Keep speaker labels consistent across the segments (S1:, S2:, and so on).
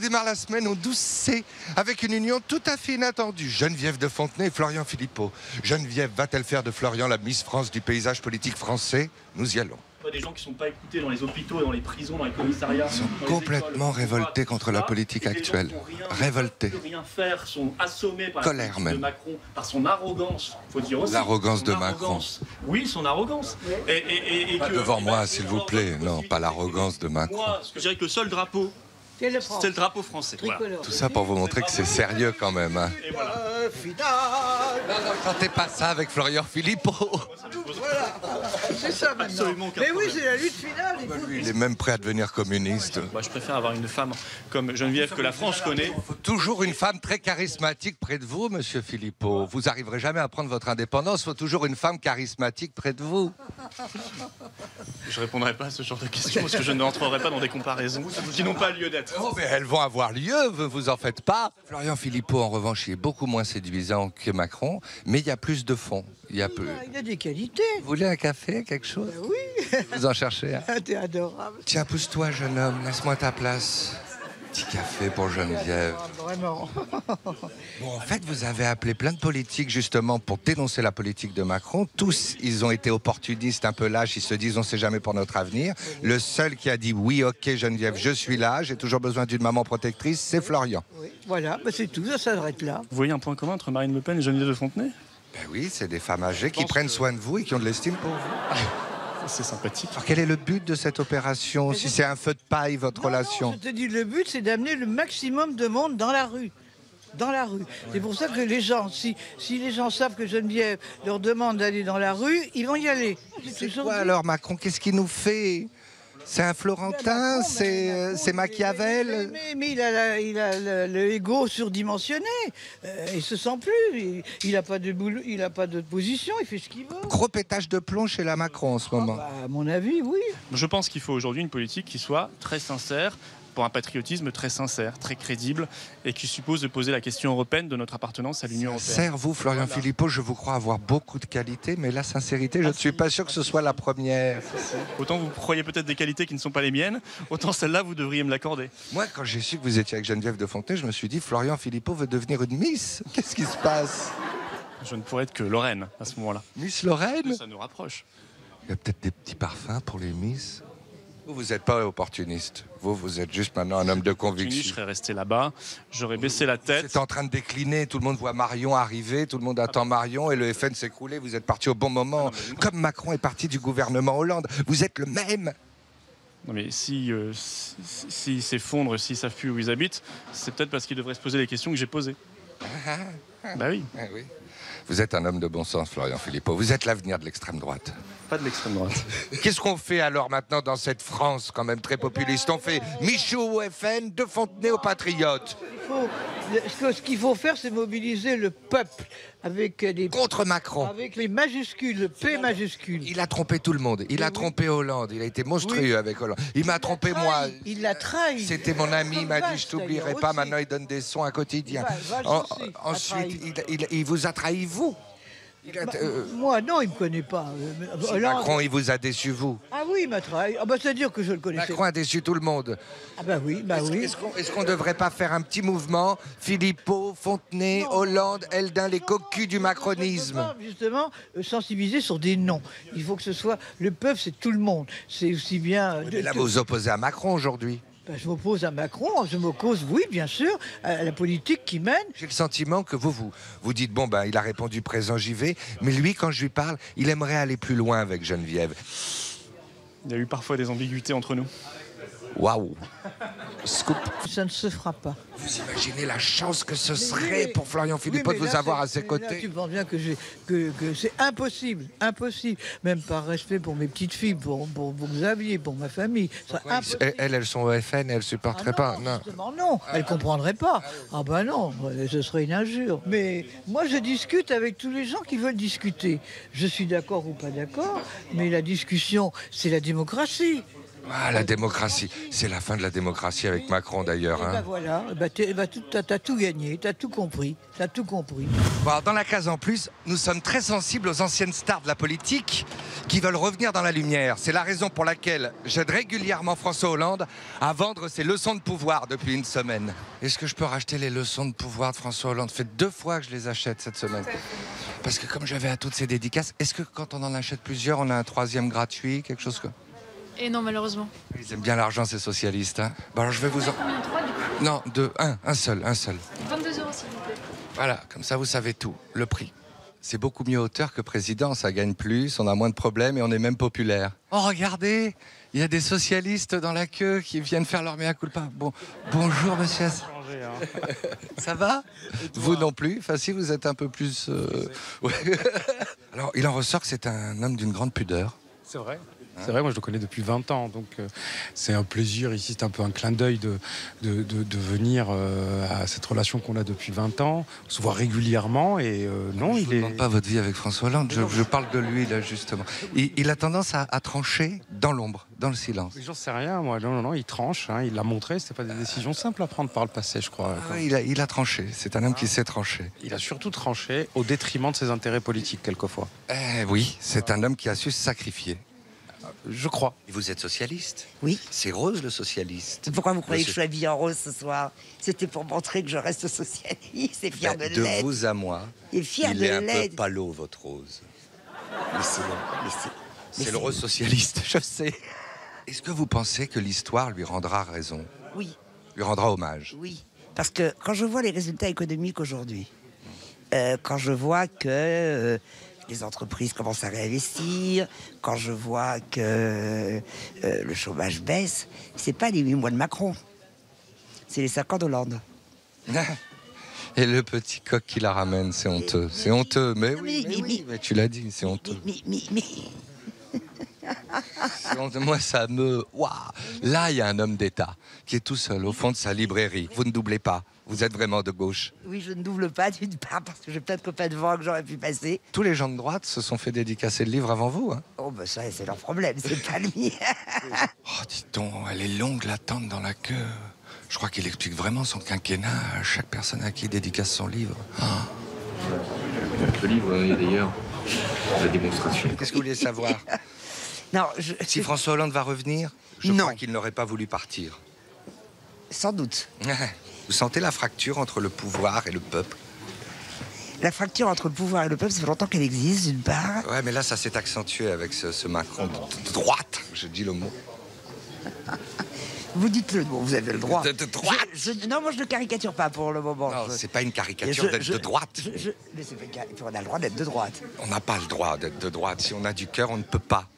S1: démarre la semaine au 12C avec une union tout à fait inattendue. Geneviève de Fontenay et Florian Philippot. Geneviève va-t-elle faire de Florian la Miss France du paysage politique français? Nous y allons.
S2: Des gens qui ne sont pas écoutés dans les hôpitaux, dans les prisons, dans les commissariats.
S1: Ils sont complètement révoltés contre la politique actuelle. Révoltés.
S2: Ils ne peuvent rien faire, sont assommés par
S1: Colère
S2: la politique
S1: même.
S2: de Macron, par son arrogance. Faut dire aussi.
S1: L'arrogance de Macron.
S2: Oui, son arrogance.
S1: Pas devant moi, s'il vous plaît. Non, pas l'arrogance de Macron.
S2: Moi, je dirais que le seul drapeau, c'est le drapeau français. Voilà.
S1: Tout ça pour vous montrer que c'est sérieux quand même. Hein.
S2: Et voilà.
S1: Non, chantez pas ça avec Florian Philippot.
S3: Voilà, c'est ça maintenant.
S2: Absolument aucun
S3: Mais oui,
S2: problème.
S3: c'est la lutte finale. Écoute.
S1: Lui, il est même prêt à devenir communiste.
S2: Moi, je préfère avoir une femme comme Geneviève que la France connaît.
S1: Il faut toujours une femme très charismatique près de vous, monsieur Philippot. Vous n'arriverez jamais à prendre votre indépendance. Il faut toujours une femme charismatique près de vous.
S2: Je ne répondrai pas à ce genre de questions parce que je ne rentrerai pas dans des comparaisons qui n'ont pas lieu d'être.
S1: Oh, mais elles vont avoir lieu, vous en faites pas. Florian Philippot, en revanche, il est beaucoup moins séduisant que Macron, mais il y a plus de fond. Il y a peu.
S3: Il a des qualités.
S1: Vous voulez un café, quelque chose?
S3: Oui,
S1: Vous en cherchez un?
S3: t'es adorable.
S1: Tiens, pousse-toi, jeune homme, laisse-moi ta place. Petit café pour Geneviève.
S3: Vraiment.
S1: Bon, en fait, vous avez appelé plein de politiques justement pour dénoncer la politique de Macron. Tous, ils ont été opportunistes, un peu lâches. Ils se disent, on ne sait jamais pour notre avenir. Le seul qui a dit, oui, ok, Geneviève, je suis là, j'ai toujours besoin d'une maman protectrice, c'est Florian.
S3: Oui, voilà, bah c'est tout, ça s'arrête là.
S2: Vous voyez un point commun entre Marine Le Pen et Geneviève de Fontenay?
S1: Ben oui, c'est des femmes âgées qui prennent soin de vous et qui ont de l'estime pour vous.
S2: C'est sympathique.
S1: Alors, quel est le but de cette opération? Si c'est un feu de paille, votre relation?
S3: Non, je te dis, le but, c'est d'amener le maximum de monde dans la rue. Dans la rue. C'est pour ça que les gens, si les gens savent que Geneviève leur demande d'aller dans la rue, ils vont y aller.
S1: C'est
S3: toujours
S1: quoi
S3: dit.
S1: alors, Macron? Qu'est-ce qu'il nous fait? C'est un Florentin?
S3: Macron,
S1: C'est Machiavel?
S3: Mais il a le ego surdimensionné. Il se sent plus. Il n'a pas de boulot, il n'a pas de position. Il fait ce qu'il veut.
S1: Gros pétage de plomb chez la Macron en ce moment.
S3: Bah, à mon avis, oui.
S2: Je pense qu'il faut aujourd'hui une politique qui soit très sincère, pour un patriotisme très sincère, très crédible, et qui suppose de poser la question européenne de notre appartenance à l'Union européenne.
S1: Sincère, vous, Florian Philippot, je vous crois avoir beaucoup de qualités, mais la sincérité, je ne suis pas sûr que ce soit la première.
S2: Autant vous croyez peut-être des qualités qui ne sont pas les miennes, autant celle-là, vous devriez me l'accorder.
S1: Moi, quand j'ai su que vous étiez avec Geneviève de Fontenay, je me suis dit, Florian Philippot veut devenir une Miss. Qu'est-ce qui se passe?
S2: Je ne pourrais être que Lorraine à ce moment-là.
S1: Miss Lorraine?
S2: Ça nous rapproche.
S1: Il y a peut-être des petits parfums pour les Miss. Vous n'êtes pas opportuniste. Vous êtes juste maintenant un homme de
S2: Je
S1: conviction.
S2: serais resté là-bas, j'aurais baissé la tête.
S1: C'est en train de décliner, tout le monde voit Marion arriver, tout le monde attend Marion et le FN s'écrouler. Vous êtes parti au bon moment. Comme Macron est parti du gouvernement Hollande, vous êtes le même.
S2: Non mais s'ils s'effondrent, s'ils ne savent plus où ils habitent, c'est peut-être parce qu'ils devraient se poser les questions que j'ai posées. Bah oui.
S1: Ah oui. Vous êtes un homme de bon sens, Florian Philippot. Vous êtes l'avenir de l'extrême droite.
S2: Pas de l'extrême droite.
S1: Qu'est-ce qu'on fait alors maintenant dans cette France quand même très populiste? On fait Michaud au FN, de Fontenay aux Patriotes.
S3: Ce qu'il faut faire, c'est mobiliser le peuple avec
S1: Contre Macron.
S3: avec les majuscules, le P majuscule.
S1: Il a trompé tout le monde. Il a trompé Hollande. Il a été monstrueux avec Hollande. Il m'a trompé moi.
S3: Il l'a trahi.
S1: C'était mon ami, il m'a dit je
S3: Vache,
S1: t'oublierai
S3: d'ailleurs,
S1: pas,
S3: aussi.
S1: maintenant il donne des sons à quotidien.
S3: Vache aussi, a
S1: Ensuite,
S3: trahi.
S1: il vous a trahi vous. Il a-
S3: Moi, non, il ne me connaît pas.
S1: si
S3: Hollande-
S1: Macron, il vous a déçu vous.
S3: Ah oui, il m'a trahi. Ah bah, c'est-à-dire que je le connaissais.
S1: Macron a déçu tout le monde.
S3: Ah bah oui, bah oui.
S1: Est-ce qu'on ne devrait pas faire un petit mouvement? Philippot, Fontenay, Hollande, Eldin, les cocus du macronisme.
S3: Justement, sensibiliser sur des noms. Il faut que ce soit... Le peuple, c'est tout le monde. C'est aussi bien...
S1: Mais là, vous vous opposez à Macron aujourd'hui.
S3: Ben, je m'oppose à Macron, je m'oppose, oui, bien sûr, à la politique qui mène.
S1: J'ai le sentiment que vous dites, bon, ben, il a répondu présent, j'y vais. Mais lui, quand je lui parle, il aimerait aller plus loin avec Geneviève.
S2: Il y a eu parfois des ambiguïtés entre nous.
S1: Waouh! Scoop!
S3: Ça ne se fera pas.
S1: Vous imaginez la chance que ce serait pour Florian Philippot
S3: Oui,
S1: de
S3: mais
S1: vous
S3: là,
S1: avoir à
S3: c'est-
S1: ses
S3: là,
S1: côtés?
S3: tu penses bien que c'est impossible, impossible. Même par respect pour mes petites filles, pour Xavier, pour ma famille. C'est impossible.
S1: Elles sont au FN, elles ne supporteraient
S3: Ah
S1: pas.
S3: non,
S1: Non.
S3: justement, non, elle ne comprendrait pas. Ah ben non, ce serait une injure. Mais moi, je discute avec tous les gens qui veulent discuter. Je suis d'accord ou pas d'accord, mais la discussion, c'est la démocratie.
S1: Ah, la démocratie. C'est la fin de la démocratie avec Macron d'ailleurs.
S3: Et ben voilà, t'as tout gagné, t'as tout compris, t'as tout compris.
S1: Bon, alors, dans la case en plus, nous sommes très sensibles aux anciennes stars de la politique qui veulent revenir dans la lumière. C'est la raison pour laquelle j'aide régulièrement François Hollande à vendre ses leçons de pouvoir depuis une semaine. Est-ce que je peux racheter les leçons de pouvoir de François Hollande? Ça fait 2 fois que je les achète cette semaine. Parce que comme j'avais à toutes ces dédicaces, est-ce que quand on en achète plusieurs, on a un 3e gratuit, quelque chose comme...
S4: Et non, malheureusement.
S1: Ils aiment bien l'argent, ces socialistes. Hein. Bon, alors je vais vous en...
S4: Combien? 3 du coup?
S1: Non, 2, un seul.
S4: 22 € s'il vous plaît.
S1: Voilà, comme ça vous savez tout, le prix. C'est beaucoup mieux auteur que président, ça gagne plus, on a moins de problèmes et on est même populaire. Oh regardez, il y a des socialistes dans la queue qui viennent faire leur mea culpa. Bon, bonjour monsieur. Ça va? Vous non plus? Enfin si, vous êtes un peu plus... ouais. Alors il en ressort que c'est un homme d'une grande pudeur.
S5: C'est vrai. C'est vrai, moi je le connais depuis 20 ans, donc c'est un plaisir ici, c'est un peu un clin d'œil de venir à cette relation qu'on a depuis 20 ans, on se voit régulièrement et non,
S1: Je ne demande pas votre vie avec François Hollande, je parle de lui là justement. Il a tendance à trancher dans l'ombre, dans le silence.
S5: J'en sais rien, moi, non, il tranche, hein, il l'a montré, c'était pas des décisions simples à prendre par le passé, je crois.
S1: Ah, il a tranché, c'est un homme qui sait trancher.
S5: Il a surtout tranché au détriment de ses intérêts politiques, quelquefois.
S1: Oui, c'est un homme qui a su se sacrifier.
S5: Je crois.
S1: Et vous êtes socialiste?
S6: Oui.
S1: C'est Rose le socialiste.
S6: Pourquoi vous croyez que je suis habillée en rose ce soir? C'était pour montrer que je reste socialiste et fière de
S1: De
S6: l'être.
S1: vous à moi,
S6: Et fière
S1: il
S6: de
S1: est un peu
S6: l'être.
S1: palo votre Rose. C'est le Rose socialiste, je sais. Est-ce que vous pensez que l'histoire lui rendra raison?
S6: Oui,
S1: Lui rendra hommage?
S6: oui. Parce que quand je vois les résultats économiques aujourd'hui, quand je vois que les entreprises commencent à réinvestir, quand je vois que le chômage baisse, c'est pas les 8 mois de Macron, c'est les 5 ans d'Hollande.
S1: Et le petit coq qui la ramène, c'est honteux. C'est honteux, mais oui, mais tu l'as dit, c'est honteux.
S6: Mais.
S1: C'est honteux. Moi, ça me... Waouh. Là, il y a un homme d'État qui est tout seul au fond de sa librairie. Vous ne doublez pas. Vous êtes vraiment de gauche.
S6: Oui, je ne double pas d'une part parce que j'ai plein de copains de vent que j'aurais pu passer.
S1: Tous les gens de droite se sont fait dédicacer le livre avant vous. Hein.
S6: Oh, ben ça, c'est leur problème, c'est pas le mien.
S1: Oh, dis-donc, elle est longue l'attente dans la queue. Je crois qu'il explique vraiment son quinquennat à chaque personne à qui il dédicace son livre. Oh.
S7: Le livre est d'ailleurs la démonstration.
S1: Qu'est-ce que vous voulez savoir?
S6: Non,
S1: Si François Hollande va revenir, je
S6: Non.
S1: crois qu'il n'aurait pas voulu partir.
S6: Sans doute.
S1: Vous sentez la fracture entre le pouvoir et le peuple?
S6: La fracture entre le pouvoir et le peuple, ça fait longtemps qu'elle existe, d'une part.
S1: Ouais, mais là, ça s'est accentué avec ce Macron de droite. Je dis le mot.
S6: Vous dites le mot, vous avez le droit.
S1: De droite.
S6: Non, moi je ne caricature pas pour le moment.
S1: Non, c'est pas une caricature d'être de droite.
S6: Mais c'est pas une caricature, on a le droit d'être de droite.
S1: On n'a pas le droit d'être de droite. Si on a du cœur, on ne peut pas.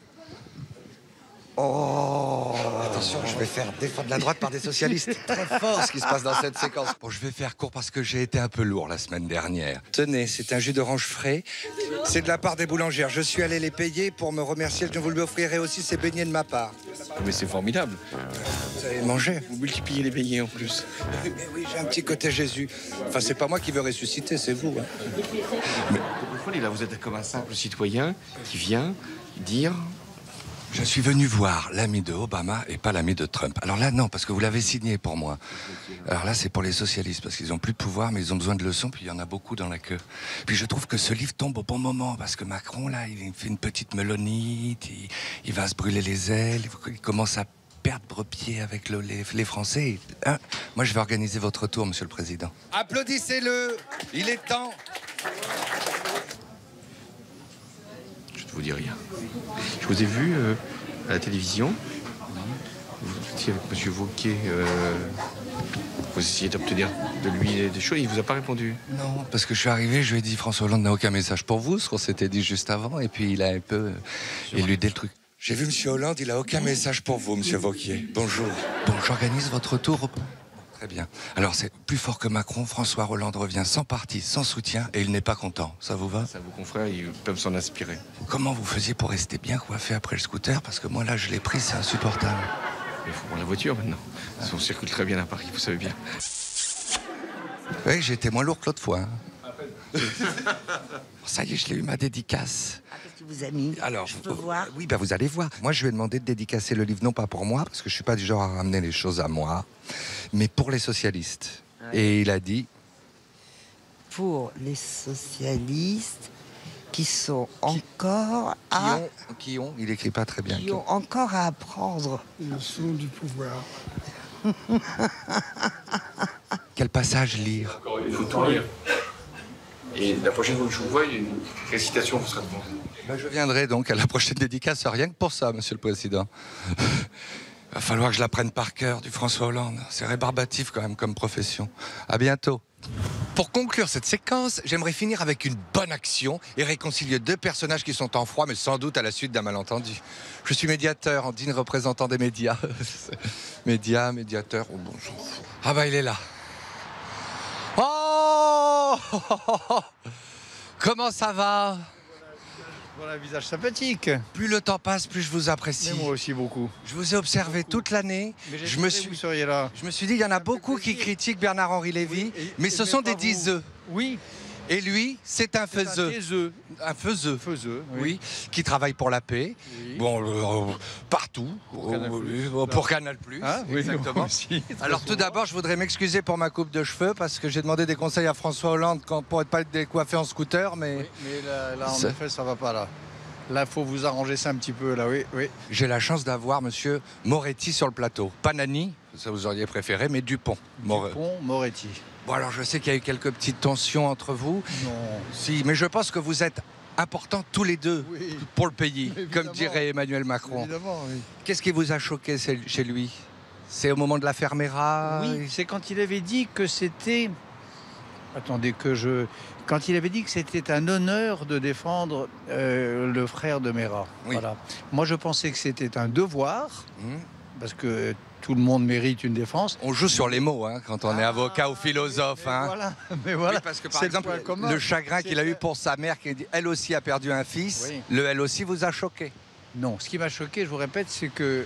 S6: Oh.
S1: Attention, je vais faire défendre la droite par des socialistes. Très fort ce qui se passe dans cette séquence. Bon, je vais faire court parce que j'ai été un peu lourd la semaine dernière. Tenez, c'est un jus d'orange frais. C'est de la part des boulangères. Je suis allé les payer pour me remercier. Je vous lui offrirai aussi ces beignets de ma part.
S7: Mais c'est formidable.
S1: Vous avez mangé?
S7: Vous multipliez les beignets en plus.
S1: Mais oui, j'ai un petit côté Jésus. Enfin, c'est pas moi qui veux ressusciter, c'est vous. Hein.
S7: Mais vous comprenez, là, vous êtes comme un simple citoyen qui vient dire...
S1: Je suis venu voir l'ami de Obama et pas l'ami de Trump. Alors là, non, parce que vous l'avez signé pour moi. Alors là, c'est pour les socialistes, parce qu'ils n'ont plus de pouvoir, mais ils ont besoin de leçons, puis il y en a beaucoup dans la queue. Puis je trouve que ce livre tombe au bon moment, parce que Macron, là, il fait une petite melonite, il va se brûler les ailes, il commence à perdre pied avec les Français. Hein? Moi, je vais organiser votre tour, Monsieur le Président. Applaudissez-le, il est temps.
S7: Je ne vous dis rien. Je vous ai vu à la télévision. Vous étiez avec M. Wauquiez. Vous essayez d'obtenir de lui des choses. Il ne vous a pas répondu.
S1: Non, parce que je suis arrivé, je lui ai dit François Hollande n'a aucun message pour vous, ce qu'on s'était dit juste avant, et puis il a un peu éludé le truc. J'ai vu M. Hollande, il a aucun message pour vous, M. Wauquiez. Bonjour. Bon, j'organise votre tour. Très bien. Alors, c'est plus fort que Macron. François Hollande revient sans parti, sans soutien, et il n'est pas content. Ça vous va?
S7: Ça, vos confrères, ils peuvent s'en inspirer.
S1: Comment vous faisiez pour rester bien coiffé après le scooter? Parce que moi, là, je l'ai pris, c'est insupportable.
S7: Il faut prendre la voiture maintenant. On circule très bien à Paris, vous savez bien.
S1: Oui, j'ai été moins lourd que l'autre fois. Hein. Ça y est, je l'ai eu, ma dédicace.
S6: qu'il vous a mis?
S1: Alors,
S6: je peux voir.
S1: Oui, bah vous allez voir. Moi, je lui ai demandé de dédicacer le livre, non pas pour moi, parce que je suis pas du genre à ramener les choses à moi, mais pour les socialistes.
S6: Ouais.
S1: Et il a dit...
S6: Pour les socialistes qui sont encore à...
S1: Il écrit pas très bien.
S6: Qui ont encore à apprendre.
S8: Le son du pouvoir.
S1: Quel passage lire?
S7: Il faut tout lire. Et la prochaine fois que je vous vois, il y a une récitation qui sera devant.
S1: Ben, je viendrai donc à la prochaine dédicace, rien que pour ça, Monsieur le Président. Il va falloir que je l'apprenne par cœur du François Hollande. C'est rébarbatif quand même comme profession. À bientôt. Pour conclure cette séquence, j'aimerais finir avec une bonne action et réconcilier deux personnages qui sont en froid, mais sans doute à la suite d'un malentendu. Je suis médiateur, en digne représentant des médias. Médiateur, oh bon, j'en fous. Ah bah il est là. Oh comment ça va?
S9: Voilà un visage sympathique.
S1: Plus le temps passe, plus je vous apprécie.
S9: Mais moi aussi beaucoup.
S1: Je vous ai observé toute l'année.
S9: Je me suis... vous seriez là.
S1: Je me suis dit, il y en a beaucoup qui critiquent Bernard-Henri Lévy,
S9: Oui,
S1: mais ce sont des diseux.
S9: Oui.
S1: Et lui, c'est un faiseux. Un faiseux. Oui. Qui travaille pour la paix.
S9: Oui.
S1: Bon, partout. Pour Canal+.
S9: Ah, oui,
S1: exactement.
S9: Aussi,
S1: alors tout d'abord, je voudrais m'excuser pour ma coupe de cheveux parce que j'ai demandé des conseils à François Hollande pour ne pas être décoiffé en scooter, mais...
S9: Oui, mais là en effet, ça va pas là. Là, il faut vous arranger ça un petit peu, là, oui.
S1: J'ai la chance d'avoir Monsieur Moretti sur le plateau. Pas Nani, ça vous auriez préféré, mais Dupont.
S9: Dupont, Moretti.
S1: Bon, alors je sais qu'il y a eu quelques petites tensions entre vous.
S9: Non.
S1: Si, mais je pense que vous êtes importants tous les deux pour le pays, comme dirait Emmanuel Macron.
S9: Évidemment, oui.
S1: Qu'est-ce qui vous a choqué chez lui? C'est au moment de l'affaire Mera?
S9: Oui, c'est quand il avait dit que c'était... Attendez que je... Quand il avait dit que c'était un honneur de défendre le frère de Mera.
S1: Oui.
S9: Voilà. Moi, je pensais que c'était un devoir, parce que tout le monde mérite une défense.
S1: On joue sur les mots quand on est avocat ou philosophe.
S9: Mais voilà.
S1: Oui, parce que par
S9: C'est
S1: exemple,
S9: le point commun.
S1: le chagrin qu'il a eu pour sa mère, qui dit elle aussi a perdu un fils, le elle aussi vous a choqué?
S9: Non, ce qui m'a choqué, je vous répète, c'est que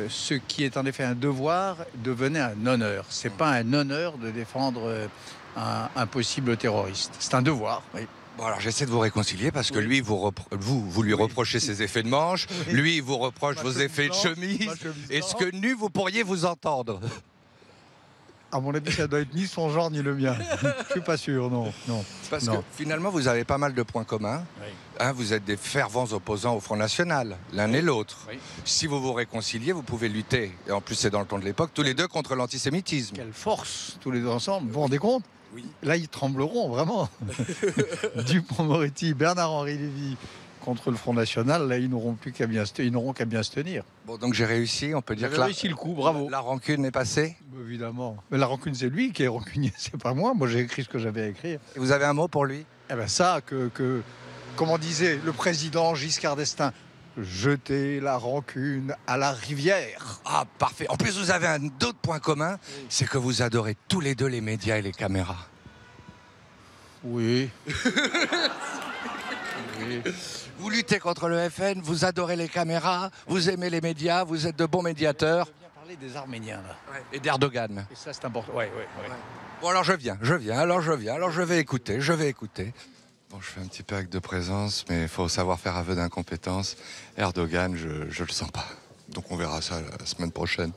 S9: ce qui est en effet un devoir devenait un honneur. C'est pas un honneur de défendre un possible terroriste. C'est un devoir, oui.
S1: Bon, alors j'essaie de vous réconcilier parce que lui, vous lui reprochez ses effets de manche, lui, il vous reproche vos effets de chemise. Est-ce que nu, vous pourriez vous entendre?
S9: À mon avis, ça doit être ni son genre ni le mien. Je suis pas sûr, non.
S1: Parce que finalement, vous avez pas mal de points communs.
S9: Oui.
S1: Vous êtes des fervents opposants au Front National, l'un et l'autre.
S9: Oui.
S1: Si vous vous réconciliez, vous pouvez lutter, et en plus c'est dans le ton de l'époque, tous les deux contre l'antisémitisme.
S9: Quelle force, tous les deux ensemble. Vous vous rendez compte?
S1: Oui.
S9: Là, ils trembleront, vraiment. Dupond-Moretti, Bernard-Henri Lévy contre le Front National, là, ils n'auront qu'à bien se tenir.
S1: Bon, donc j'ai réussi, on peut dire que
S9: réussi le coup, bravo.
S1: La rancune est passée.
S9: Évidemment. Mais la rancune, c'est lui qui est rancunier, c'est pas moi. Moi, j'ai écrit ce que j'avais à écrire.
S1: Et vous avez un mot pour lui?
S9: Eh bien ça, comment disait le président Giscard d'Estaing, jeter la rancune à la rivière.
S1: Ah, parfait. En plus, vous avez un autre point commun, c'est que vous adorez tous les deux les médias et les caméras.
S9: Oui.
S1: Vous luttez contre le FN, vous adorez les caméras, vous aimez les médias, vous êtes de bons médiateurs.
S9: Je viens parler des Arméniens, là.
S1: Et d'Erdogan.
S9: Et ça, c'est important. Ouais.
S1: Bon, alors je viens, alors je vais écouter. Bon, je fais un petit peu acte de présence, mais il faut savoir faire aveu d'incompétence. Erdogan, je le sens pas. Donc on verra ça la semaine prochaine.